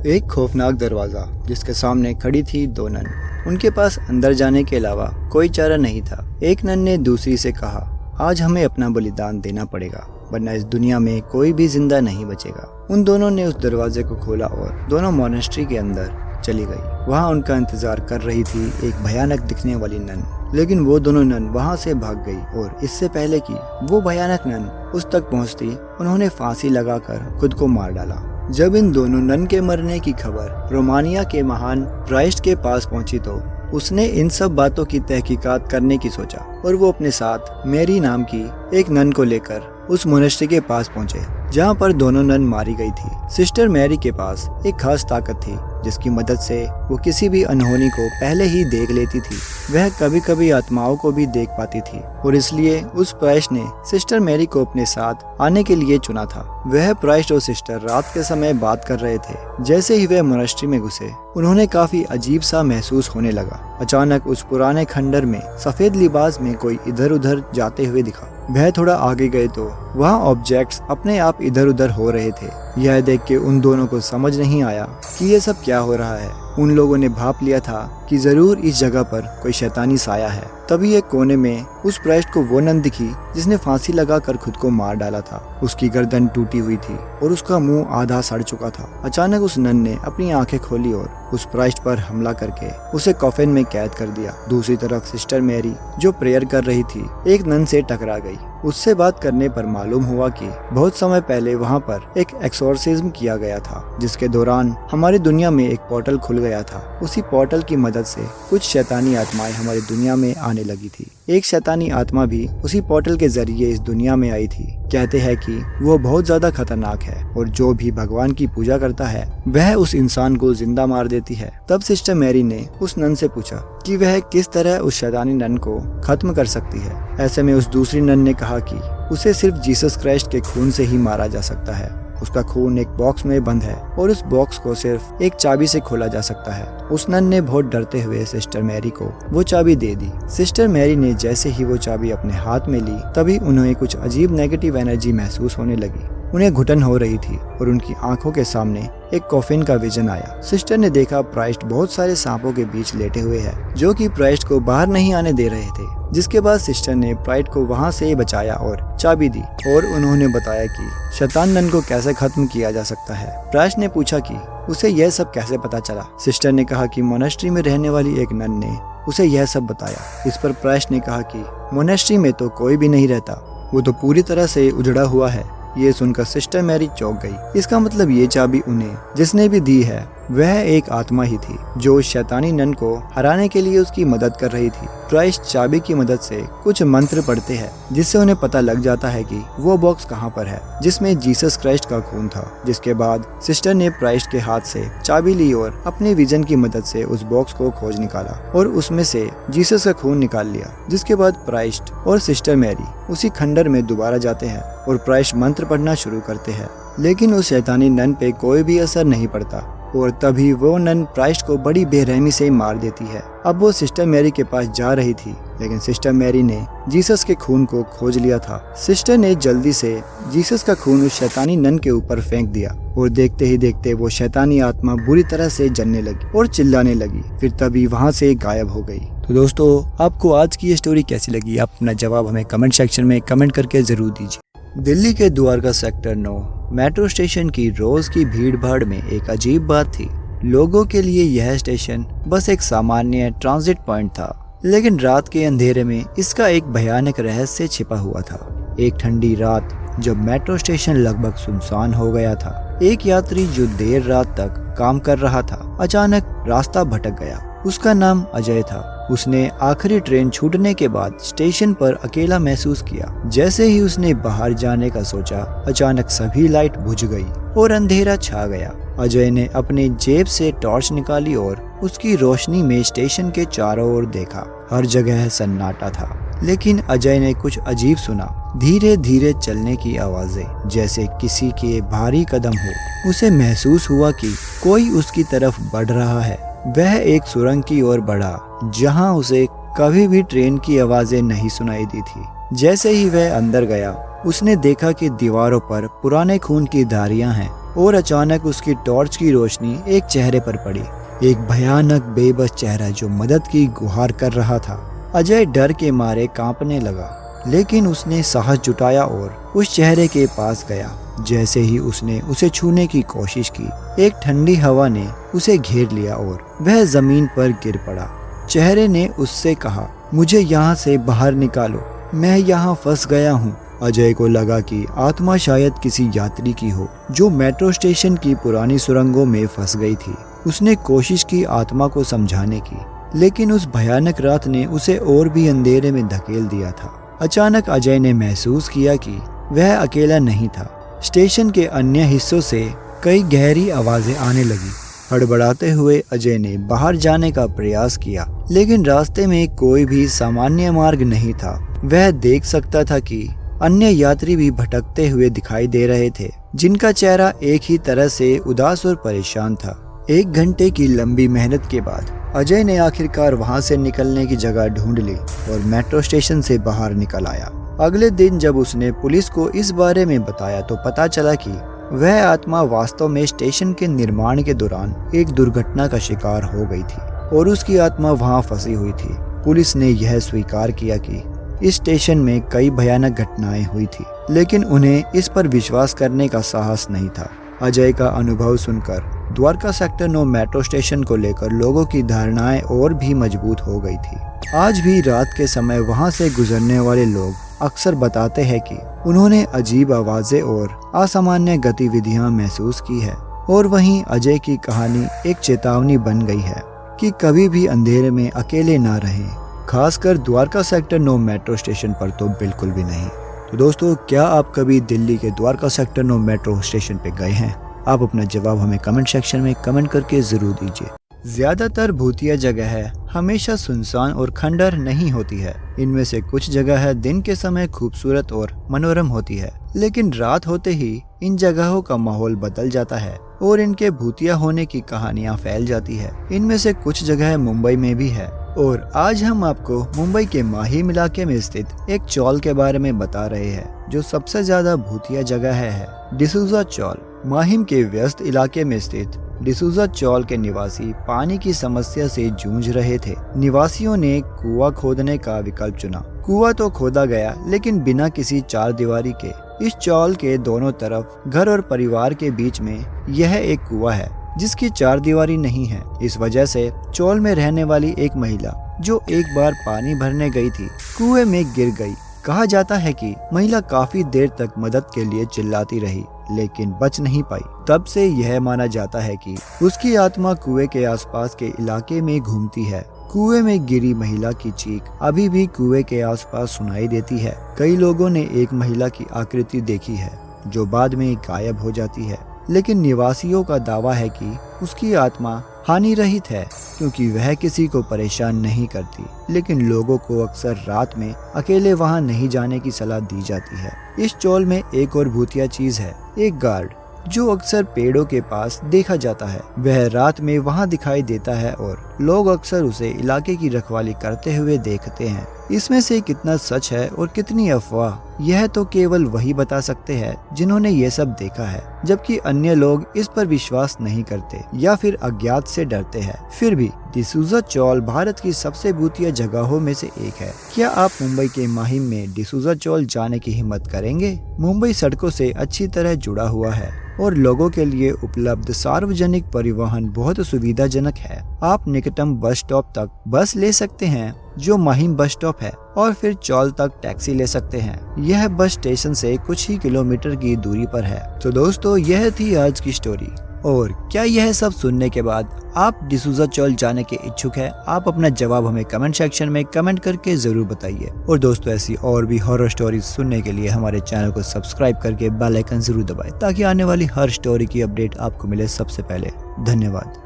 एक खौफनाक दरवाजा जिसके सामने खड़ी थी दो नन। उनके पास अंदर जाने के अलावा कोई चारा नहीं था। एक नन ने दूसरी से कहा, आज हमें अपना बलिदान देना पड़ेगा, वरना इस दुनिया में कोई भी जिंदा नहीं बचेगा। उन दोनों ने उस दरवाजे को खोला और दोनों मोनेस्ट्री के अंदर चली गई। वहाँ उनका इंतजार कर रही थी एक भयानक दिखने वाली नन, लेकिन वो दोनों नन वहाँ से भाग गई और इससे पहले कि वो भयानक नन उस तक पहुँचती, उन्होंने फांसी लगाकर खुद को मार डाला। जब इन दोनों नन के मरने की खबर रोमानिया के महान प्राइस्ट के पास पहुंची तो उसने इन सब बातों की तहकीकात करने की सोचा और वो अपने साथ मैरी नाम की एक नन को लेकर उस मोनेस्ट्री के पास पहुंचे जहां पर दोनों नन मारी गई थी। सिस्टर मैरी के पास एक खास ताकत थी जिसकी मदद से वो किसी भी अनहोनी को पहले ही देख लेती थी। वह कभी कभी आत्माओं को भी देख पाती थी और इसलिए उस प्राइस्ट ने सिस्टर मैरी को अपने साथ आने के लिए चुना था। वह प्राइस्ट और सिस्टर रात के समय बात कर रहे थे। जैसे ही वह मोनेस्ट्री में घुसे, उन्होंने काफी अजीब सा महसूस होने लगा। अचानक उस पुराने खंडर में सफेद लिबास में कोई इधर उधर जाते हुए दिखा। वह थोड़ा आगे गए तो वहाँ ऑब्जेक्ट्स अपने आप इधर उधर हो रहे थे। यह देख के उन दोनों को समझ नहीं आया कि ये सब क्या हो रहा है। उन लोगों ने भाप लिया था कि जरूर इस जगह पर कोई शैतानी साया है। तभी एक कोने में उस प्राइस्ट को वो नन दिखी जिसने फांसी लगाकर खुद को मार डाला था। उसकी गर्दन टूटी हुई थी और उसका मुंह आधा सड़ चुका था। अचानक उस नन ने अपनी आंखें खोली और उस प्राइस्ट पर हमला करके उसे कॉफिन में कैद कर दिया। दूसरी तरफ सिस्टर मैरी जो प्रेयर कर रही थी, एक नन से टकरा गई। उससे बात करने पर मालूम हुआ कि बहुत समय पहले वहाँ पर एक एक्सोर्सिज्म किया गया था, जिसके दौरान हमारी दुनिया में एक पोर्टल खुल गया था। उसी पोर्टल की मदद से कुछ शैतानी आत्माएं हमारी दुनिया में आने लगी थी। एक शैतानी आत्मा भी उसी पोर्टल के जरिए इस दुनिया में आई थी। कहते हैं कि वो बहुत ज्यादा खतरनाक है और जो भी भगवान की पूजा करता है वह उस इंसान को जिंदा मार देती है। तब सिस्टर मैरी ने उस नन से पूछा कि वह किस तरह उस शैतानी नन को खत्म कर सकती है। ऐसे में उस दूसरी नन ने कहा कि उसे सिर्फ जीसस क्राइस्ट के खून से ही मारा जा सकता है। उसका खून एक बॉक्स में बंद है और उस बॉक्स को सिर्फ एक चाबी से खोला जा सकता है। उस नन ने बहुत डरते हुए सिस्टर मैरी को वो चाबी दे दी। सिस्टर मैरी ने जैसे ही वो चाबी अपने हाथ में ली, तभी उन्हें कुछ अजीब नेगेटिव एनर्जी महसूस होने लगी। उन्हें घुटन हो रही थी और उनकी आंखों के सामने एक कॉफिन का विजन आया। सिस्टर ने देखा प्राइस्ट बहुत सारे सांपों के बीच लेटे हुए है जो कि प्राइस्ट को बाहर नहीं आने दे रहे थे। जिसके बाद सिस्टर ने प्राइस्ट को वहां से बचाया और चाबी दी और उन्होंने बताया कि शैतान नन को कैसे खत्म किया जा सकता है। प्राइस्ट ने पूछा कि उसे यह सब कैसे पता चला। सिस्टर ने कहा कि मोनेस्ट्री में रहने वाली एक नन ने उसे यह सब बताया। इस पर प्राइस्ट ने कहा कि मोनेस्ट्री में तो कोई भी नहीं रहता, वो तो पूरी तरह से उजड़ा हुआ है। ये सुनकर सिस्टर मैरी चौंक गई। इसका मतलब ये चाबी उन्हें जिसने भी दी है वह एक आत्मा ही थी जो शैतानी नन को हराने के लिए उसकी मदद कर रही थी। क्राइस्ट चाबी की मदद से कुछ मंत्र पढ़ते हैं जिससे उन्हें पता लग जाता है कि वो बॉक्स कहाँ पर है जिसमें जीसस क्राइस्ट का खून था। जिसके बाद सिस्टर ने क्राइस्ट के हाथ से चाबी ली और अपने विजन की मदद से उस बॉक्स को खोज निकाला और उसमें से जीसस का खून निकाल लिया। जिसके बाद क्राइस्ट और सिस्टर मैरी उसी खंडर में दोबारा जाते हैं और क्राइस्ट मंत्र पढ़ना शुरू करते हैं, लेकिन उस शैतानी नन पे कोई भी असर नहीं पड़ता और तभी वो नन क्राइस्ट को बड़ी बेरहमी से मार देती है। अब वो सिस्टर मैरी के पास जा रही थी, लेकिन सिस्टर मैरी ने जीसस के खून को खोज लिया था। सिस्टर ने जल्दी से जीसस का खून उस शैतानी नन के ऊपर फेंक दिया और देखते ही देखते वो शैतानी आत्मा बुरी तरह से जलने लगी और चिल्लाने लगी। फिर तभी वहाँ से गायब हो गई। तो दोस्तों, आपको आज की ये स्टोरी कैसी लगी? आप अपना जवाब हमें कमेंट सेक्शन में कमेंट करके जरूर दीजिए। दिल्ली के द्वारका सेक्टर 9 मेट्रो स्टेशन की रोज की भीड़ भाड़ में एक अजीब बात थी। लोगों के लिए यह स्टेशन बस एक सामान्य ट्रांजिट पॉइंट था, लेकिन रात के अंधेरे में इसका एक भयानक रहस्य छिपा हुआ था। एक ठंडी रात जब मेट्रो स्टेशन लगभग सुनसान हो गया था, एक यात्री जो देर रात तक काम कर रहा था अचानक रास्ता भटक गया। उसका नाम अजय था। उसने आखिरी ट्रेन छूटने के बाद स्टेशन पर अकेला महसूस किया। जैसे ही उसने बाहर जाने का सोचा, अचानक सभी लाइट बुझ गई और अंधेरा छा गया। अजय ने अपनी जेब से टॉर्च निकाली और उसकी रोशनी में स्टेशन के चारों ओर देखा। हर जगह सन्नाटा था, लेकिन अजय ने कुछ अजीब सुना। धीरे धीरे चलने की आवाजें, जैसे किसी के भारी कदम हो। उसे महसूस हुआ कि कोई उसकी तरफ बढ़ रहा है। वह एक सुरंग की ओर बढ़ा जहां उसे कभी भी ट्रेन की आवाजें नहीं सुनाई दी थी। जैसे ही वह अंदर गया, उसने देखा कि दीवारों पर पुराने खून की धारियां हैं और अचानक उसकी टॉर्च की रोशनी एक चेहरे पर पड़ी, एक भयानक बेबस चेहरा जो मदद की गुहार कर रहा था। अजय डर के मारे कांपने लगा, लेकिन उसने साहस जुटाया और उस चेहरे के पास गया। जैसे ही उसने उसे छूने की कोशिश की, एक ठंडी हवा ने उसे घेर लिया और वह जमीन पर गिर पड़ा। चेहरे ने उससे कहा, मुझे यहाँ से बाहर निकालो, मैं यहाँ फंस गया हूँ। अजय को लगा कि आत्मा शायद किसी यात्री की हो जो मेट्रो स्टेशन की पुरानी सुरंगों में फंस गई थी। उसने कोशिश की आत्मा को समझाने की, लेकिन उस भयानक रात ने उसे और भी अंधेरे में धकेल दिया था। अचानक अजय ने महसूस किया कि वह अकेला नहीं था। स्टेशन के अन्य हिस्सों से कई गहरी आवाजें आने लगी। हड़बड़ाते हुए अजय ने बाहर जाने का प्रयास किया, लेकिन रास्ते में कोई भी सामान्य मार्ग नहीं था। वह देख सकता था कि अन्य यात्री भी भटकते हुए दिखाई दे रहे थे, जिनका चेहरा एक ही तरह से उदास और परेशान था। 1 घंटे की लंबी मेहनत के बाद अजय ने आखिरकार वहां से निकलने की जगह ढूंढ ली और मेट्रो स्टेशन से बाहर निकल आया। अगले दिन जब उसने पुलिस को इस बारे में बताया तो पता चला कि वह आत्मा वास्तव में स्टेशन के निर्माण के दौरान एक दुर्घटना का शिकार हो गई थी और उसकी आत्मा वहां फंसी हुई थी। पुलिस ने यह स्वीकार किया कि इस स्टेशन में कई भयानक घटनाएं हुई थी, लेकिन उन्हें इस पर विश्वास करने का साहस नहीं था। अजय का अनुभव सुनकर द्वारका सेक्टर 9 मेट्रो स्टेशन को लेकर लोगों की धारणाएं और भी मजबूत हो गई थी। आज भी रात के समय वहां से गुजरने वाले लोग अक्सर बताते हैं कि उन्होंने अजीब आवाजें और असामान्य गतिविधियां महसूस की है। और वहीं अजय की कहानी एक चेतावनी बन गई है कि कभी भी अंधेरे में अकेले ना रहें, खासकर द्वारका सेक्टर 9 मेट्रो स्टेशन पर तो बिल्कुल भी नहीं। तो दोस्तों, क्या आप कभी दिल्ली के द्वारका सेक्टर 9 मेट्रो स्टेशन पे गए हैं? आप अपना जवाब हमें कमेंट सेक्शन में कमेंट करके जरूर दीजिए। ज्यादातर भूतिया जगह हमेशा सुनसान और खंडर नहीं होती है। इनमें से कुछ जगह दिन के समय खूबसूरत और मनोरम होती है, लेकिन रात होते ही इन जगहों का माहौल बदल जाता है और इनके भूतिया होने की कहानियां फैल जाती है। इनमें से कुछ जगह मुंबई में भी है और आज हम आपको मुंबई के माहिम इलाके में स्थित एक चौल के बारे में बता रहे हैं, जो सबसे ज्यादा भूतिया जगह है डिसूजा चौल। माहिम के व्यस्त इलाके में स्थित डिसूजा चौल के निवासी पानी की समस्या से जूझ रहे थे। निवासियों ने कुआं खोदने का विकल्प चुना। कुआं तो खोदा गया, लेकिन बिना किसी चार दीवारी के। इस चौल के दोनों तरफ घर और परिवार के बीच में यह एक कुआं है जिसकी चार दीवारी नहीं है। इस वजह से चौल में रहने वाली एक महिला जो एक बार पानी भरने गई थी, कुएं में गिर गई। कहा जाता है कि महिला काफी देर तक मदद के लिए चिल्लाती रही, लेकिन बच नहीं पाई। तब से यह माना जाता है कि उसकी आत्मा कुएं के आसपास के इलाके में घूमती है। कुएं में गिरी महिला की चीख अभी भी कुएं के आसपास सुनाई देती है। कई लोगों ने एक महिला की आकृति देखी है जो बाद में गायब हो जाती है, लेकिन निवासियों का दावा है कि उसकी आत्मा हानि रहित है क्योंकि वह किसी को परेशान नहीं करती। लेकिन लोगों को अक्सर रात में अकेले वहां नहीं जाने की सलाह दी जाती है। इस चौल में एक और भूतिया चीज है, एक गार्ड जो अक्सर पेड़ों के पास देखा जाता है। वह रात में वहां दिखाई देता है और लोग अक्सर उसे इलाके की रखवाली करते हुए देखते हैं। इसमें से कितना सच है और कितनी अफवाह, यह तो केवल वही बता सकते हैं जिन्होंने ये सब देखा है, जबकि अन्य लोग इस पर विश्वास नहीं करते या फिर अज्ञात से डरते हैं। फिर भी डिसूजा चौल भारत की सबसे भूतिया जगहों में से एक है। क्या आप मुंबई के माहिम में डिसूजा चौल जाने की हिम्मत करेंगे? मुंबई सड़कों से अच्छी तरह जुड़ा हुआ है और लोगों के लिए उपलब्ध सार्वजनिक परिवहन बहुत सुविधाजनक है। आप निकटतम बस स्टॉप तक बस ले सकते हैं जो माहिम बस स्टॉप है, और फिर चौल तक टैक्सी ले सकते हैं। यह बस स्टेशन से कुछ ही किलोमीटर की दूरी पर है। तो दोस्तों, यह थी आज की स्टोरी। और क्या यह सब सुनने के बाद आप डिसूजा चौल जाने के इच्छुक हैं? आप अपना जवाब हमें कमेंट सेक्शन में कमेंट करके जरूर बताइए। और दोस्तों, ऐसी और भी हॉरर स्टोरीज सुनने के लिए हमारे चैनल को सब्सक्राइब करके बेल आइकन जरूर दबाएं ताकि आने वाली हर स्टोरी की अपडेट आपको मिले सबसे पहले। धन्यवाद।